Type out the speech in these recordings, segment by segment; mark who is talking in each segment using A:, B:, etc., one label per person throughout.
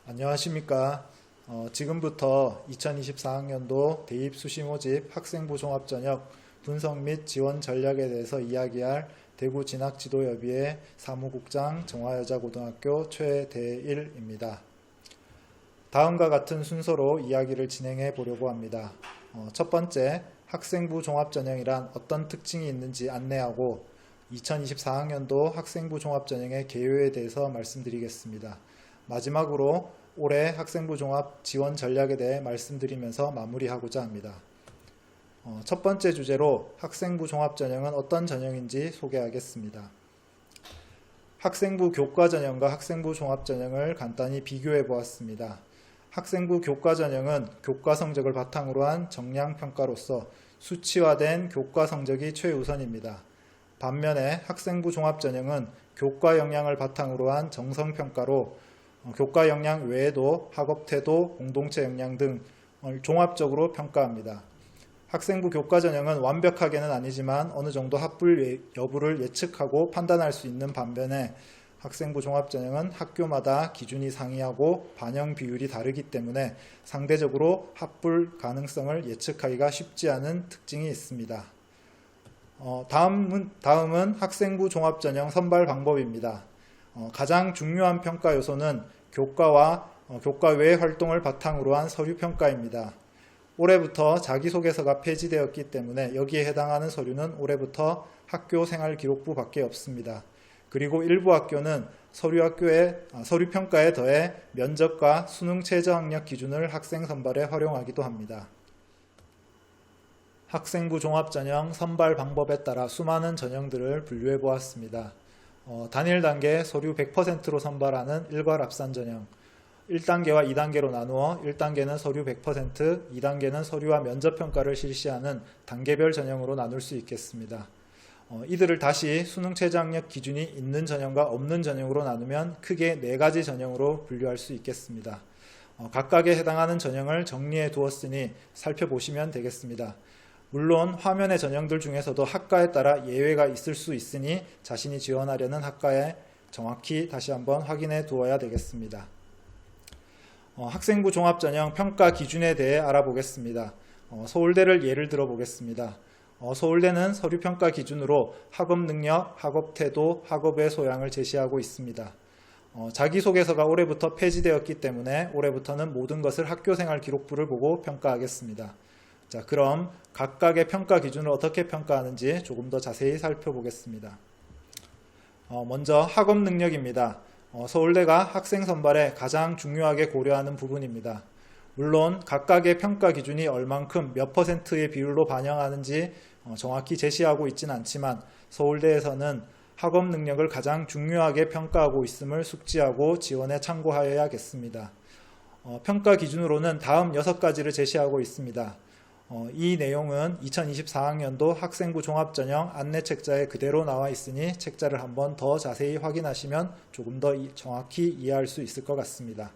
A: 안녕하십니까. 지금부터 2024학년도 대입 수시 모집 학생부 종합전형 분석 및 지원 전략에 대해서 이야기할 대구 진학지도협의회 사무국장 정화여자고등학교 최대일입니다. 다음과 같은 순서로 이야기를 진행해 보려고 합니다. 첫 번째, 학생부 종합전형이란 어떤 특징이 있는지 안내하고 2024학년도 학생부 종합전형의 개요에 대해서 말씀드리겠습니다. 마지막으로 올해 학생부 종합 지원 전략에 대해 말씀드리면서 마무리하고자 합니다. 첫 번째 주제로 학생부 종합전형은 어떤 전형인지 소개하겠습니다. 학생부 교과전형과 학생부 종합전형을 간단히 비교해 보았습니다. 학생부 교과전형은 교과 성적을 바탕으로 한 정량평가로서 수치화된 교과 성적이 최우선입니다. 반면에 학생부 종합전형은 교과 역량을 바탕으로 한 정성평가로 교과 역량 외에도 학업태도, 공동체 역량 등을 종합적으로 평가합니다. 학생부 교과전형은 완벽하게는 아니지만 어느 정도 합불 여부를 예측하고 판단할 수 있는 반면에 학생부 종합전형은 학교마다 기준이 상이하고 반영 비율이 다르기 때문에 상대적으로 합불 가능성을 예측하기가 쉽지 않은 특징이 있습니다. 다음은 학생부 종합전형 선발 방법입니다. 가장 중요한 평가 요소는 교과와 교과 외 활동을 바탕으로 한 서류평가입니다. 올해부터 자기소개서가 폐지되었기 때문에 여기에 해당하는 서류는 올해부터 학교생활기록부 밖에 없습니다. 그리고 일부 학교는 서류평가에 더해 면접과 수능 최저학력 기준을 학생 선발에 활용하기도 합니다. 학생부 종합전형 선발 방법에 따라 수많은 전형들을 분류해 보았습니다. 단일 단계 서류 100%로 선발하는 일괄합산 전형, 1단계와 2단계로 나누어 1단계는 서류 100%, 2단계는 서류와 면접평가를 실시하는 단계별 전형으로 나눌 수 있겠습니다. 이들을 다시 수능 최저학력 기준이 있는 전형과 없는 전형으로 나누면 크게 4가지 전형으로 분류할 수 있겠습니다. 각각에 해당하는 전형을 정리해 두었으니 살펴보시면 되겠습니다. 물론 화면의 전형들 중에서도 학과에 따라 예외가 있을 수 있으니 자신이 지원하려는 학과에 정확히 다시 한번 확인해 두어야 되겠습니다. 학생부 종합전형 평가 기준에 대해 알아보겠습니다. 서울대를 예를 들어 보겠습니다. 서울대는 서류평가 기준으로 학업능력, 학업태도, 학업의 소양을 제시하고 있습니다. 자기소개서가 올해부터 폐지되었기 때문에 올해부터는 모든 것을 학교생활 기록부를 보고 평가하겠습니다. 자, 그럼 각각의 평가 기준을 어떻게 평가하는지 조금 더 자세히 살펴보겠습니다. 먼저 학업 능력입니다. 서울대가 학생 선발에 가장 중요하게 고려하는 부분입니다. 물론 각각의 평가 기준이 얼만큼 몇 %의 비율로 반영하는지 정확히 제시하고 있지는 않지만 서울대에서는 학업 능력을 가장 중요하게 평가하고 있음을 숙지하고 지원에 참고하여야겠습니다. 평가 기준으로는 다음 6가지를 제시하고 있습니다. 이 내용은 2024학년도 학생부 종합전형 안내책자에 그대로 나와 있으니 책자를 한번 더 자세히 확인하시면 조금 더 정확히 이해할 수 있을 것 같습니다.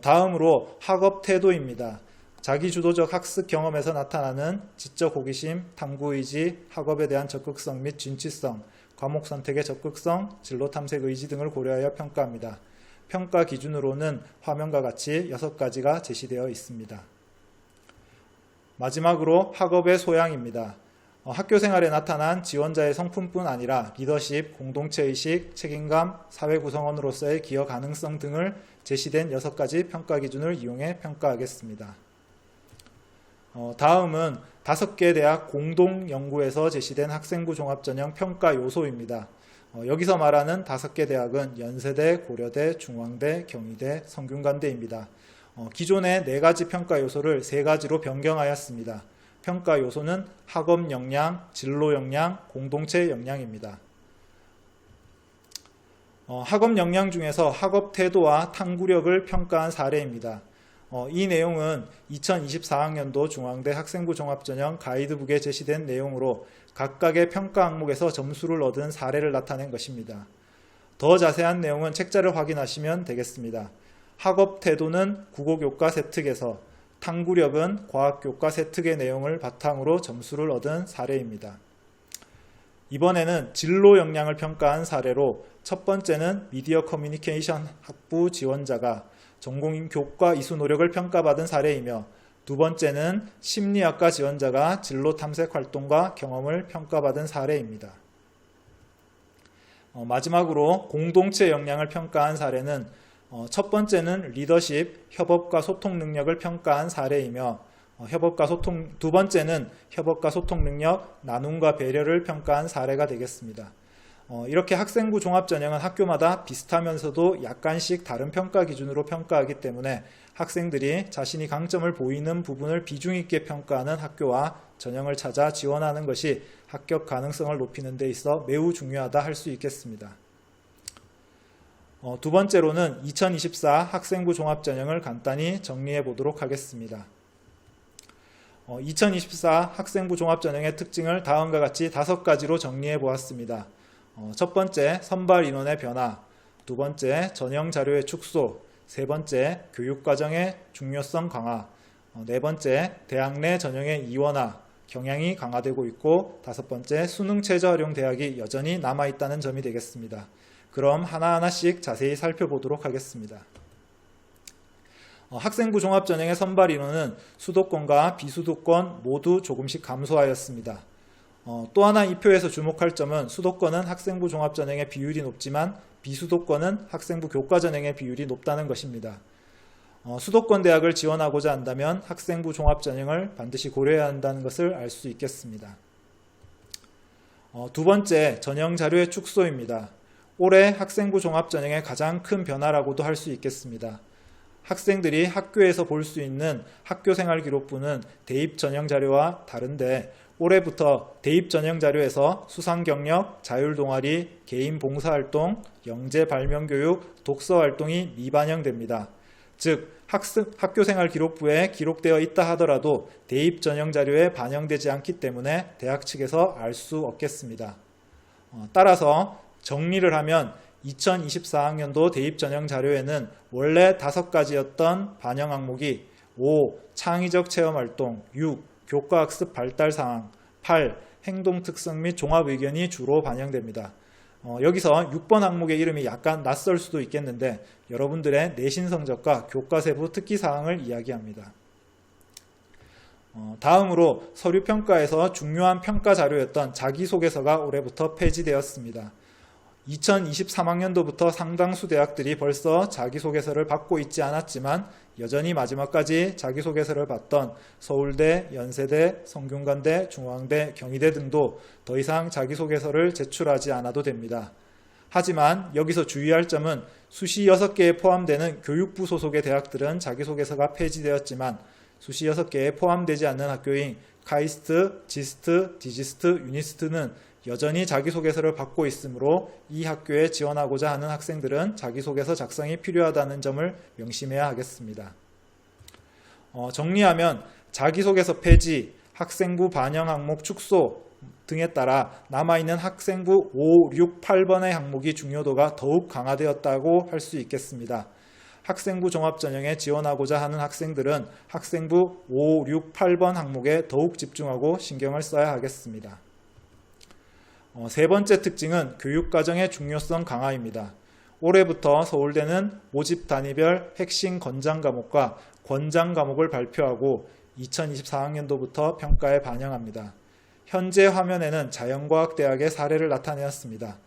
A: 다음으로 학업 태도입니다. 자기주도적 학습 경험에서 나타나는 지적 호기심, 탐구의지, 학업에 대한 적극성 및 진취성, 과목 선택의 적극성, 진로 탐색 의지 등을 고려하여 평가합니다. 평가 기준으로는 화면과 같이 6가지가 제시되어 있습니다. 마지막으로 학업의 소양입니다. 학교생활에 나타난 지원자의 성품뿐 아니라 리더십, 공동체의식, 책임감, 사회구성원으로서의 기여 가능성 등을 제시된 6가지 평가 기준을 이용해 평가하겠습니다. 다음은 5개 대학 공동연구에서 제시된 학생부 종합전형 평가 요소입니다. 여기서 말하는 5개 대학은 연세대, 고려대, 중앙대, 경희대, 성균관대입니다. 기존의 4가지 평가 요소를 3가지로 변경하였습니다. 평가 요소는 학업 역량, 진로 역량, 공동체 역량입니다. 학업 역량 중에서 학업 태도와 탐구력을 평가한 사례입니다. 이 내용은 2024학년도 중앙대 학생부 종합전형 가이드북에 제시된 내용으로 각각의 평가 항목에서 점수를 얻은 사례를 나타낸 것입니다. 더 자세한 내용은 책자를 확인하시면 되겠습니다. 학업 태도는 국어교과 세특에서, 탐구력은 과학교과 세특의 내용을 바탕으로 점수를 얻은 사례입니다. 이번에는 진로 역량을 평가한 사례로 첫 번째는 미디어 커뮤니케이션 학부 지원자가 전공인 교과 이수 노력을 평가받은 사례이며 두 번째는 심리학과 지원자가 진로 탐색 활동과 경험을 평가받은 사례입니다. 마지막으로 공동체 역량을 평가한 사례는 첫 번째는 리더십, 협업과 소통 능력을 평가한 사례이며 두 번째는 협업과 소통 능력, 나눔과 배려를 평가한 사례가 되겠습니다. 이렇게 학생부 종합전형은 학교마다 비슷하면서도 약간씩 다른 평가 기준으로 평가하기 때문에 학생들이 자신이 강점을 보이는 부분을 비중 있게 평가하는 학교와 전형을 찾아 지원하는 것이 합격 가능성을 높이는 데 있어 매우 중요하다 할 수 있겠습니다. 두 번째로는 2024 학생부 종합전형을 간단히 정리해 보도록 하겠습니다. 2024 학생부 종합전형의 특징을 다음과 같이 5가지로 정리해 보았습니다. 첫 번째, 선발 인원의 변화. 두 번째, 전형 자료의 축소. 세 번째, 교육과정의 중요성 강화. 네 번째, 대학 내 전형의 이원화, 경향이 강화되고 있고, 다섯 번째, 수능 최저 활용 대학이 여전히 남아있다는 점이 되겠습니다. 그럼 하나하나씩 자세히 살펴보도록 하겠습니다. 학생부 종합전형의 선발 인원은 수도권과 비수도권 모두 조금씩 감소하였습니다. 또 하나 이 표에서 주목할 점은 수도권은 학생부 종합전형의 비율이 높지만 비수도권은 학생부 교과전형의 비율이 높다는 것입니다. 수도권 대학을 지원하고자 한다면 학생부 종합전형을 반드시 고려해야 한다는 것을 알 수 있겠습니다. 두 번째, 전형 자료의 축소입니다. 올해 학생부 종합전형의 가장 큰 변화라고도 할 수 있겠습니다. 학생들이 학교에서 볼 수 있는 학교생활기록부는 대입 전형 자료와 다른데 올해부터 대입 전형 자료에서 수상경력, 자율동아리, 개인 봉사활동, 영재 발명교육, 독서활동이 미반영됩니다. 즉 학교생활기록부에 기록되어 있다 하더라도 대입 전형 자료에 반영되지 않기 때문에 대학 측에서 알 수 없겠습니다. 따라서 정리를 하면 2024학년도 대입 전형 자료에는 원래 5가지였던 반영 항목이 5. 창의적 체험활동, 6. 교과학습 발달 사항, 8. 행동 특성 및 종합 의견이 주로 반영됩니다. 여기서 6번 항목의 이름이 약간 낯설 수도 있겠는데 여러분들의 내신 성적과 교과세부 특기사항을 이야기합니다. 다음으로 서류평가에서 중요한 평가 자료였던 자기소개서가 올해부터 폐지되었습니다. 2023학년도부터 상당수 대학들이 벌써 자기소개서를 받고 있지 않았지만 여전히 마지막까지 자기소개서를 받던 서울대, 연세대, 성균관대, 중앙대, 경희대 등도 더 이상 자기소개서를 제출하지 않아도 됩니다. 하지만 여기서 주의할 점은 수시 6개에 포함되는 교육부 소속의 대학들은 자기소개서가 폐지되었지만 수시 6개에 포함되지 않는 학교인 카이스트, 지스트, 디지스트, 유니스트는 여전히 자기소개서를 받고 있으므로 이 학교에 지원하고자 하는 학생들은 자기소개서 작성이 필요하다는 점을 명심해야 하겠습니다. 정리하면 자기소개서 폐지, 학생부 반영 항목 축소 등에 따라 남아있는 학생부 5, 6, 8번의 항목이 중요도가 더욱 강화되었다고 할 수 있겠습니다. 학생부 종합전형에 지원하고자 하는 학생들은 학생부 5, 6, 8번 항목에 더욱 집중하고 신경을 써야 하겠습니다. 세 번째 특징은 교육과정의 중요성 강화입니다. 올해부터 서울대는 모집 단위별 핵심 권장 과목과 권장 과목을 발표하고 2024학년도부터 평가에 반영합니다. 현재 화면에는 자연과학대학의 사례를 나타내었습니다.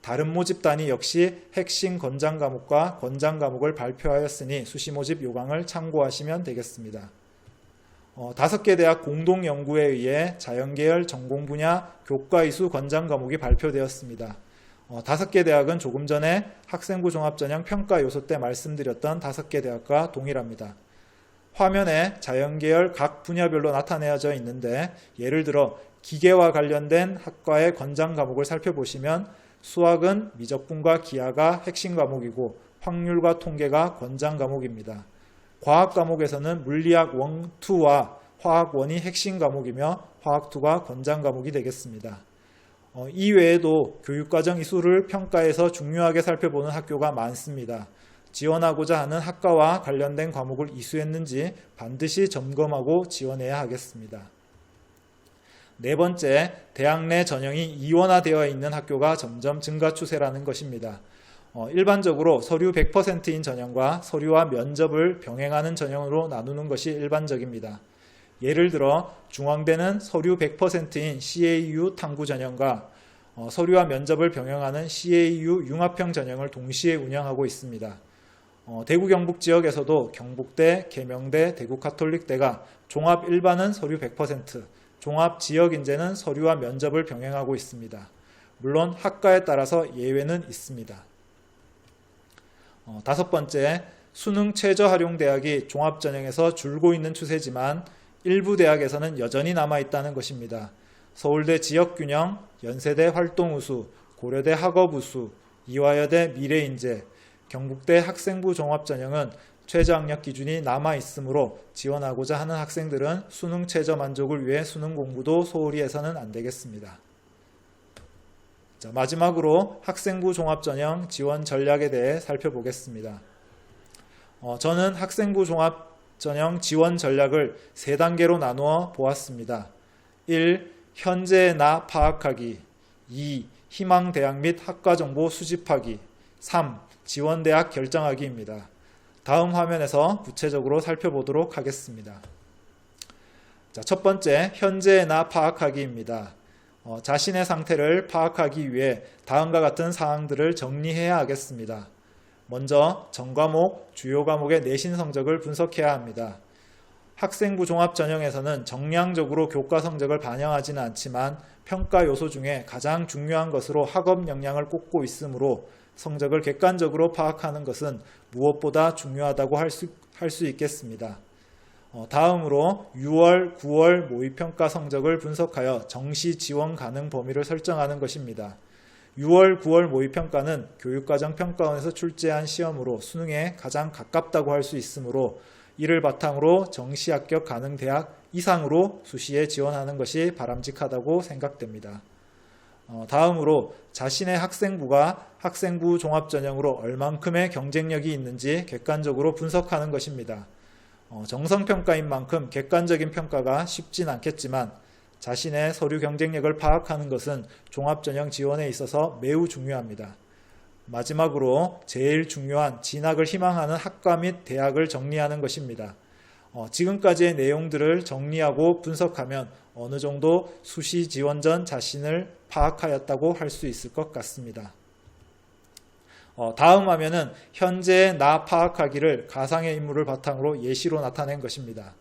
A: 다른 모집 단위 역시 핵심 권장 과목과 권장 과목을 발표하였으니 수시 모집 요강을 참고하시면 되겠습니다. 5개 대학 공동연구에 의해 자연계열 전공 분야 교과 이수 권장 과목이 발표되었습니다. 5개 대학은 조금 전에 학생부 종합전형 평가 요소 때 말씀드렸던 5개 대학과 동일합니다. 화면에 자연계열 각 분야별로 나타내어져 있는데 예를 들어 기계와 관련된 학과의 권장 과목을 살펴보시면 수학은 미적분과 기하가 핵심 과목이고 확률과 통계가 권장 과목입니다. 과학 과목에서는 물리학 1, 2와 화학 1이 핵심 과목이며 화학 2가 권장 과목이 되겠습니다. 이외에도 교육과정 이수를 평가에서 중요하게 살펴보는 학교가 많습니다. 지원하고자 하는 학과와 관련된 과목을 이수했는지 반드시 점검하고 지원해야 하겠습니다. 네 번째, 대학 내 전형이 이원화되어 있는 학교가 점점 증가 추세라는 것입니다. 일반적으로 서류 100%인 전형과 서류와 면접을 병행하는 전형으로 나누는 것이 일반적입니다. 예를 들어 중앙대는 서류 100%인 CAU 탐구 전형과 서류와 면접을 병행하는 CAU 융합형 전형을 동시에 운영하고 있습니다. 대구 경북 지역에서도 경북대, 계명대, 대구 카톨릭대가 종합 일반은 서류 100%, 종합 지역 인재는 서류와 면접을 병행하고 있습니다. 물론 학과에 따라서 예외는 있습니다. 다섯 번째, 수능 최저 활용 대학이 종합 전형에서 줄고 있는 추세지만 일부 대학에서는 여전히 남아있다는 것입니다. 서울대 지역균형, 연세대 활동우수, 고려대 학업우수, 이화여대 미래인재, 경북대 학생부 종합전형은 최저학력 기준이 남아있으므로 지원하고자 하는 학생들은 수능 최저 만족을 위해 수능 공부도 소홀히 해서는 안 되겠습니다. 자, 마지막으로 학생부 종합전형 지원 전략에 대해 살펴보겠습니다. 저는 학생부 종합전형 지원 전략을 3단계로 나누어 보았습니다. 1. 현재의 나 파악하기. 2. 희망대학 및 학과정보 수집하기. 3. 지원대학 결정하기입니다. 다음 화면에서 구체적으로 살펴보도록 하겠습니다. 자, 첫 번째, 현재의 나 파악하기입니다. 자신의 상태를 파악하기 위해 다음과 같은 사항들을 정리해야 하겠습니다. 먼저 전과목, 주요 과목의 내신 성적을 분석해야 합니다. 학생부 종합 전형에서는 정량적으로 교과 성적을 반영하지는 않지만 평가 요소 중에 가장 중요한 것으로 학업 역량을 꼽고 있으므로 성적을 객관적으로 파악하는 것은 무엇보다 중요하다고 할 수 있겠습니다. 다음으로 6월, 9월 모의평가 성적을 분석하여 정시 지원 가능 범위를 설정하는 것입니다. 6월, 9월 모의평가는 교육과정평가원에서 출제한 시험으로 수능에 가장 가깝다고 할 수 있으므로 이를 바탕으로 정시 합격 가능 대학 이상으로 수시에 지원하는 것이 바람직하다고 생각됩니다. 다음으로 자신의 학생부가 학생부 종합전형으로 얼만큼의 경쟁력이 있는지 객관적으로 분석하는 것입니다. 정성평가인 만큼 객관적인 평가가 쉽진 않겠지만 자신의 서류 경쟁력을 파악하는 것은 종합전형 지원에 있어서 매우 중요합니다. 마지막으로 제일 중요한 진학을 희망하는 학과 및 대학을 정리하는 것입니다. 지금까지의 내용들을 정리하고 분석하면 어느 정도 수시 지원 전 자신을 파악하였다고 할 수 있을 것 같습니다. 다음 화면은 현재의 나 파악하기를 가상의 인물을 바탕으로 예시로 나타낸 것입니다.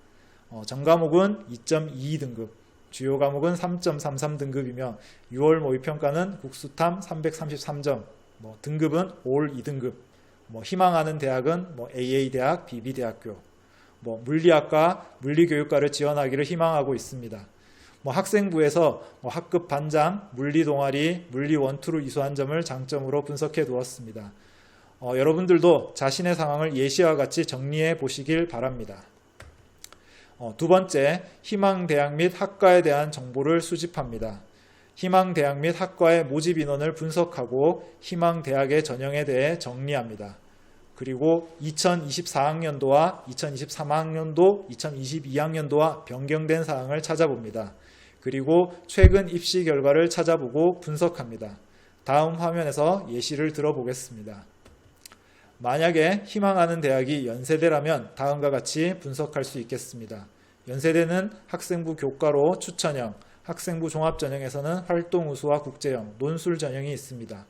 A: 전과목은 2.22등급, 주요 과목은 3.33등급이며 6월 모의평가는 국수탐 333점, 등급은 올 2등급, 희망하는 대학은 AA대학, BB대학교, 물리학과, 물리교육과를 지원하기를 희망하고 있습니다. 학생부에서 학급 반장, 물리 동아리, 물리 원투로 이수한 점을 장점으로 분석해 두었습니다. 여러분들도 자신의 상황을 예시와 같이 정리해 보시길 바랍니다. 두 번째, 희망대학 및 학과에 대한 정보를 수집합니다. 희망대학 및 학과의 모집 인원을 분석하고 희망대학의 전형에 대해 정리합니다. 그리고 2024학년도와 2023학년도, 2022학년도와 변경된 사항을 찾아봅니다. 그리고 최근 입시 결과를 찾아보고 분석합니다. 다음 화면에서 예시를 들어보겠습니다. 만약에 희망하는 대학이 연세대라면 다음과 같이 분석할 수 있겠습니다. 연세대는 학생부 교과로 추천형, 학생부 종합전형에서는 활동우수와 국제형, 논술 전형이 있습니다.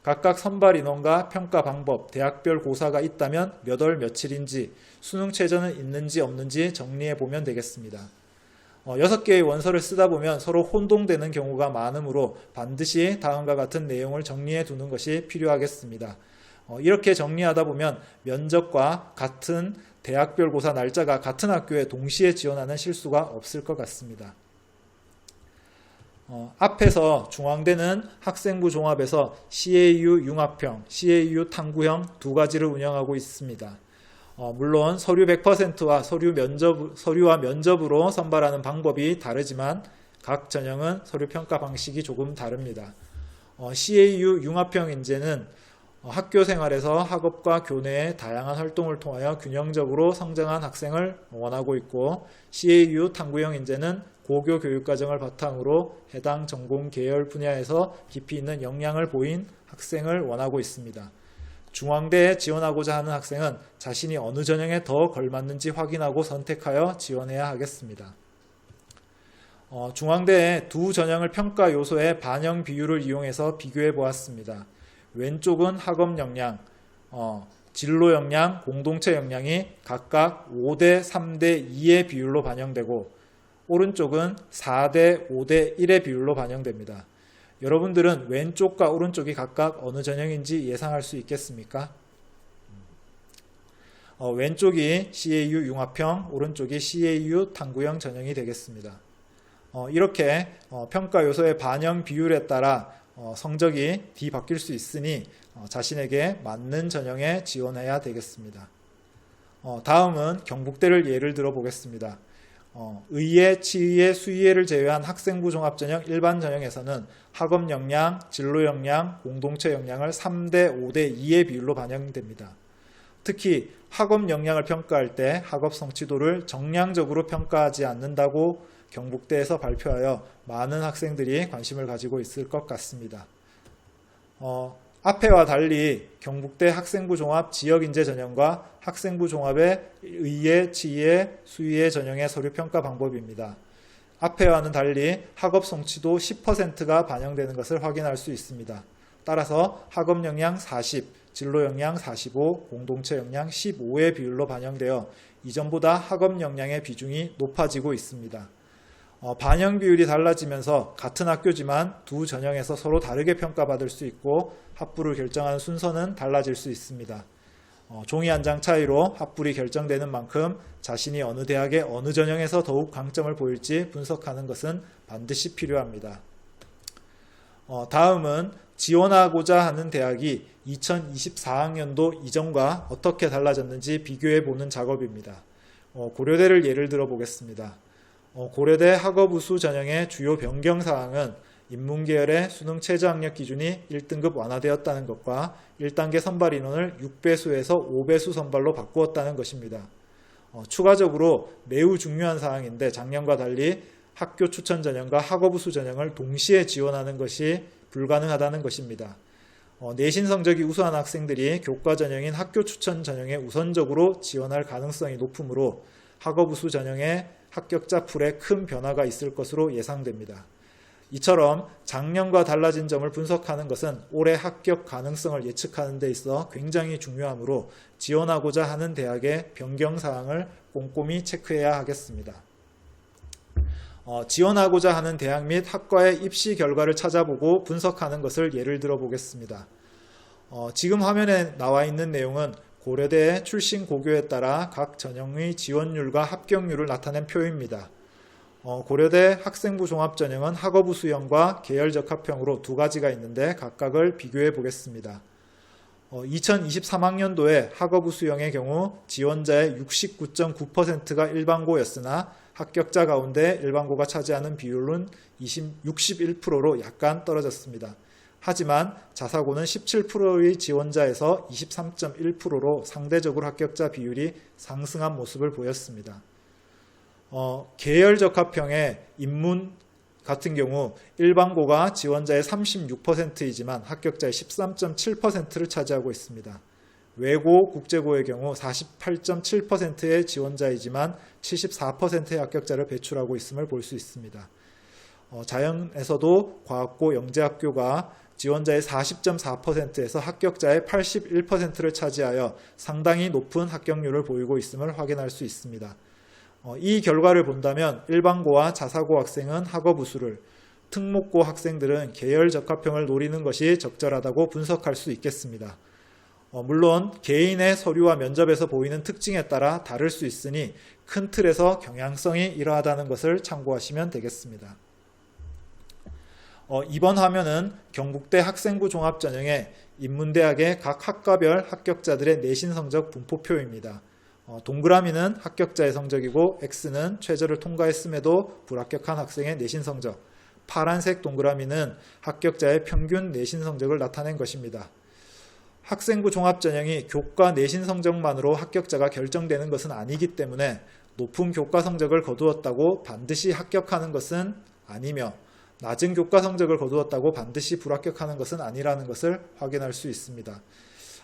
A: 각각 선발 인원과 평가 방법, 대학별 고사가 있다면 몇 월 며칠인지, 수능 최저는 있는지 없는지 정리해 보면 되겠습니다. 6개의 원서를 쓰다 보면 서로 혼동되는 경우가 많으므로 반드시 다음과 같은 내용을 정리해 두는 것이 필요하겠습니다. 이렇게 정리하다 보면 면접과 같은 대학별 고사 날짜가 같은 학교에 동시에 지원하는 실수가 없을 것 같습니다. 앞에서 중앙대는 학생부 종합에서 CAU 융합형, CAU 탐구형 두 가지를 운영하고 있습니다. 물론 서류 100%와 서류와 면접으로 선발하는 방법이 다르지만 각 전형은 서류 평가 방식이 조금 다릅니다. CAU 융합형 인재는 학교 생활에서 학업과 교내의 다양한 활동을 통하여 균형적으로 성장한 학생을 원하고 있고, CAU 탐구형 인재는 고교 교육과정을 바탕으로 해당 전공 계열 분야에서 깊이 있는 역량을 보인 학생을 원하고 있습니다. 중앙대에 지원하고자 하는 학생은 자신이 어느 전형에 더 걸맞는지 확인하고 선택하여 지원해야 하겠습니다. 중앙대의 두 전형을 평가 요소의 반영 비율을 이용해서 비교해 보았습니다. 왼쪽은 학업 역량, 진로 역량, 공동체 역량이 각각 5대 3대 2의 비율로 반영되고, 오른쪽은 4대 5대 1의 비율로 반영됩니다. 여러분들은 왼쪽과 오른쪽이 각각 어느 전형인지 예상할 수 있겠습니까? 왼쪽이 CAU 융합형, 오른쪽이 CAU 탐구형 전형이 되겠습니다. 이렇게 평가 요소의 반영 비율에 따라 성적이 뒤바뀔 수 있으니 자신에게 맞는 전형에 지원해야 되겠습니다. 다음은 경북대를 예를 들어 보겠습니다. 의예, 치의예, 수의예를 제외한 학생부 종합전형 일반 전형에서는 학업 역량, 진로 역량, 공동체 역량을 3대 5대 2의 비율로 반영됩니다. 특히 학업 역량을 평가할 때 학업 성취도를 정량적으로 평가하지 않는다고 경북대에서 발표하여 많은 학생들이 관심을 가지고 있을 것 같습니다. 앞에와 달리 경북대 학생부 종합 지역인재 전형과 학생부 종합의 의예, 치의예, 수의예 전형의 서류 평가 방법입니다. 앞에와는 달리 학업 성취도 10%가 반영되는 것을 확인할 수 있습니다. 따라서 학업 역량 40, 진로 역량 45, 공동체 역량 15의 비율로 반영되어 이전보다 학업 역량의 비중이 높아지고 있습니다. 반영 비율이 달라지면서 같은 학교지만 두 전형에서 서로 다르게 평가받을 수 있고 합부를 결정하는 순서는 달라질 수 있습니다. 종이 한 장 차이로 합불이 결정되는 만큼 자신이 어느 대학의 어느 전형에서 더욱 강점을 보일지 분석하는 것은 반드시 필요합니다. 다음은 지원하고자 하는 대학이 2024학년도 이전과 어떻게 달라졌는지 비교해 보는 작업입니다. 고려대를 예를 들어 보겠습니다. 고려대 학업우수 전형의 주요 변경사항은 인문계열의 수능 최저학력 기준이 1등급 완화되었다는 것과 1단계 선발 인원을 6배수에서 5배수 선발로 바꾸었다는 것입니다. 추가적으로 매우 중요한 사항인데 작년과 달리 학교 추천 전형과 학업우수 전형을 동시에 지원하는 것이 불가능하다는 것입니다. 내신 성적이 우수한 학생들이 교과 전형인 학교 추천 전형에 우선적으로 지원할 가능성이 높으므로 학업우수 전형의 합격자 풀에 큰 변화가 있을 것으로 예상됩니다. 이처럼 작년과 달라진 점을 분석하는 것은 올해 합격 가능성을 예측하는 데 있어 굉장히 중요하므로 지원하고자 하는 대학의 변경사항을 꼼꼼히 체크해야 하겠습니다. 지원하고자 하는 대학 및 학과의 입시 결과를 찾아보고 분석하는 것을 예를 들어 보겠습니다. 지금 화면에 나와 있는 내용은 고려대의 출신 고교에 따라 각 전형의 지원율과 합격률을 나타낸 표입니다. 고려대 학생부 종합전형은 학업우수형과 계열적합형으로 두 가지가 있는데 각각을 비교해 보겠습니다. 2023학년도에 학업우수형의 경우 지원자의 69.9%가 일반고였으나 합격자 가운데 일반고가 차지하는 비율은 61%로 약간 떨어졌습니다. 하지만 자사고는 17%의 지원자에서 23.1%로 상대적으로 합격자 비율이 상승한 모습을 보였습니다. 계열적합형의 인문 같은 경우 일반고가 지원자의 36%이지만 합격자의 13.7%를 차지하고 있습니다. 외고, 국제고의 경우 48.7%의 지원자이지만 74%의 합격자를 배출하고 있음을 볼 수 있습니다. 자연에서도 과학고, 영재학교가 지원자의 40.4%에서 합격자의 81%를 차지하여 상당히 높은 합격률을 보이고 있음을 확인할 수 있습니다. 이 결과를 본다면 일반고와 자사고 학생은 학업우수를, 특목고 학생들은 계열적합형을 노리는 것이 적절하다고 분석할 수 있겠습니다. 물론 개인의 서류와 면접에서 보이는 특징에 따라 다를 수 있으니 큰 틀에서 경향성이 이러하다는 것을 참고하시면 되겠습니다. 이번 화면은 경북대 학생부 종합전형의 인문대학의 각 학과별 합격자들의 내신 성적 분포표입니다. 동그라미는 합격자의 성적이고 X는 최저를 통과했음에도 불합격한 학생의 내신 성적, 파란색 동그라미는 합격자의 평균 내신 성적을 나타낸 것입니다. 학생부 종합전형이 교과 내신 성적만으로 합격자가 결정되는 것은 아니기 때문에 높은 교과 성적을 거두었다고 반드시 합격하는 것은 아니며 낮은 교과 성적을 거두었다고 반드시 불합격하는 것은 아니라는 것을 확인할 수 있습니다.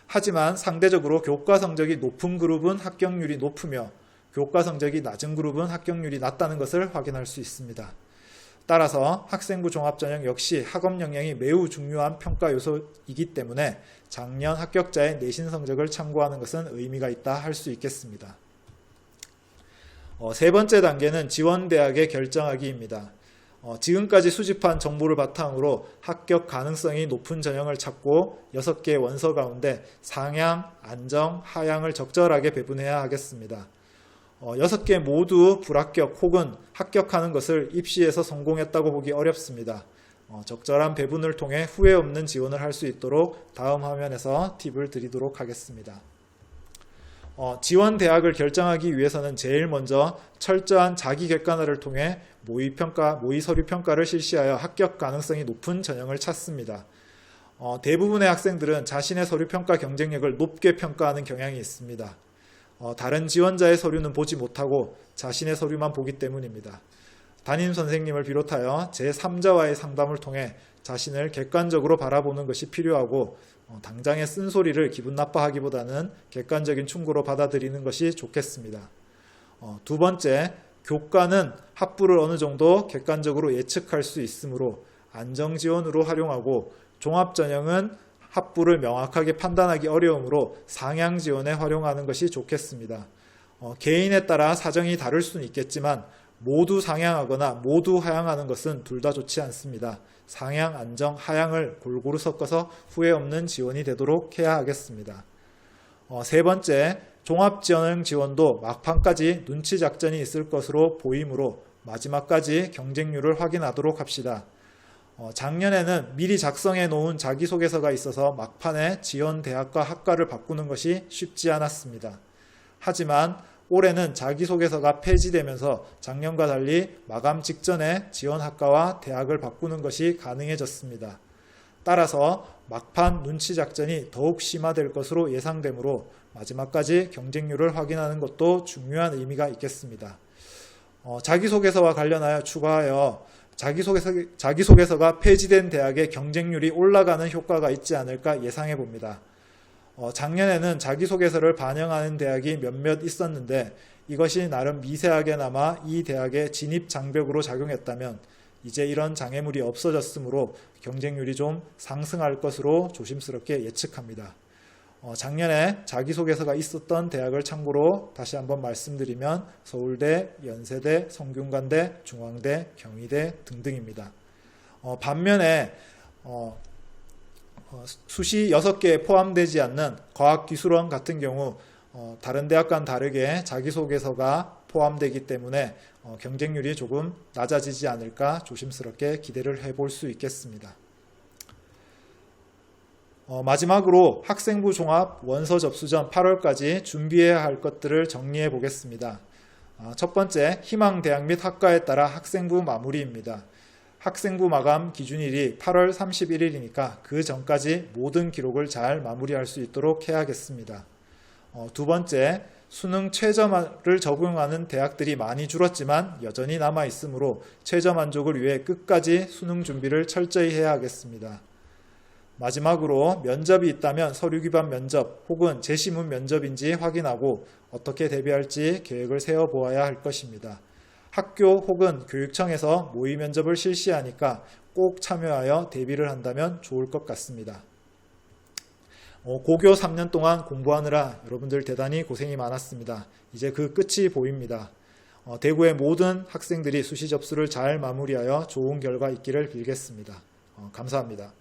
A: 하지만 상대적으로 교과 성적이 높은 그룹은 합격률이 높으며 교과 성적이 낮은 그룹은 합격률이 낮다는 것을 확인할 수 있습니다. 따라서 학생부 종합전형 역시 학업 역량이 매우 중요한 평가 요소이기 때문에 작년 합격자의 내신 성적을 참고하는 것은 의미가 있다 할 수 있겠습니다. 세 번째 단계는 지원대학의 결정하기입니다. 지금까지 수집한 정보를 바탕으로 합격 가능성이 높은 전형을 찾고 6개의 원서 가운데 상향, 안정, 하향을 적절하게 배분해야 하겠습니다. 6개 모두 불합격 혹은 합격하는 것을 입시에서 성공했다고 보기 어렵습니다. 적절한 배분을 통해 후회 없는 지원을 할 수 있도록 다음 화면에서 팁을 드리도록 하겠습니다. 지원 대학을 결정하기 위해서는 제일 먼저 철저한 자기 객관화를 통해 모의 서류 평가를 실시하여 합격 가능성이 높은 전형을 찾습니다. 대부분의 학생들은 자신의 서류 평가 경쟁력을 높게 평가하는 경향이 있습니다. 다른 지원자의 서류는 보지 못하고 자신의 서류만 보기 때문입니다. 담임 선생님을 비롯하여 제3자와의 상담을 통해 자신을 객관적으로 바라보는 것이 필요하고 당장의 쓴소리를 기분 나빠하기보다는 객관적인 충고로 받아들이는 것이 좋겠습니다. 두 번째, 교과는 합부를 어느 정도 객관적으로 예측할 수 있으므로 안정지원으로 활용하고 종합전형은 합부를 명확하게 판단하기 어려우므로 상향지원에 활용하는 것이 좋겠습니다. 개인에 따라 사정이 다를 수는 있겠지만 모두 상향하거나 모두 하향하는 것은 둘 다 좋지 않습니다. 상향, 안정, 하향을 골고루 섞어서 후회 없는 지원이 되도록 해야 하겠습니다. 세 번째, 종합전형 지원도 막판까지 눈치 작전이 있을 것으로 보이므로 마지막까지 경쟁률을 확인하도록 합시다. 작년에는 미리 작성해 놓은 자기소개서가 있어서 막판에 지원 대학과 학과를 바꾸는 것이 쉽지 않았습니다. 하지만 올해는 자기소개서가 폐지되면서 작년과 달리 마감 직전에 지원 학과와 대학을 바꾸는 것이 가능해졌습니다. 따라서 막판 눈치 작전이 더욱 심화될 것으로 예상되므로 마지막까지 경쟁률을 확인하는 것도 중요한 의미가 있겠습니다. 자기소개서와 관련하여 추가하여 자기소개서가 폐지된 대학의 경쟁률이 올라가는 효과가 있지 않을까 예상해 봅니다. 작년에는 자기소개서를 반영하는 대학이 몇몇 있었는데 이것이 나름 미세하게나마 이 대학의 진입 장벽으로 작용했다면 이제 이런 장애물이 없어졌으므로 경쟁률이 좀 상승할 것으로 조심스럽게 예측합니다. 작년에 자기소개서가 있었던 대학을 참고로 다시 한번 말씀드리면 서울대, 연세대, 성균관대, 중앙대, 경희대 등등입니다. 반면에 수시 6개에 포함되지 않는 과학기술원 같은 경우 다른 대학과는 다르게 자기소개서가 포함되기 때문에 경쟁률이 조금 낮아지지 않을까 조심스럽게 기대를 해볼 수 있겠습니다. 마지막으로 학생부 종합 원서 접수 전 8월까지 준비해야 할 것들을 정리해 보겠습니다. 첫 번째, 희망 대학 및 학과에 따라 학생부 마무리입니다. 학생부 마감 기준일이 8월 31일이니까 그 전까지 모든 기록을 잘 마무리할 수 있도록 해야겠습니다. 두 번째, 수능 최저를 적용하는 대학들이 많이 줄었지만 여전히 남아 있으므로 최저 만족을 위해 끝까지 수능 준비를 철저히 해야 하겠습니다. 마지막으로 면접이 있다면 서류 기반 면접 혹은 제시문 면접인지 확인하고 어떻게 대비할지 계획을 세워보아야 할 것입니다. 학교 혹은 교육청에서 모의 면접을 실시하니까 꼭 참여하여 대비를 한다면 좋을 것 같습니다. 고교 3년 동안 공부하느라 여러분들 대단히 고생이 많았습니다. 이제 그 끝이 보입니다. 대구의 모든 학생들이 수시 접수를 잘 마무리하여 좋은 결과 있기를 빌겠습니다. 감사합니다.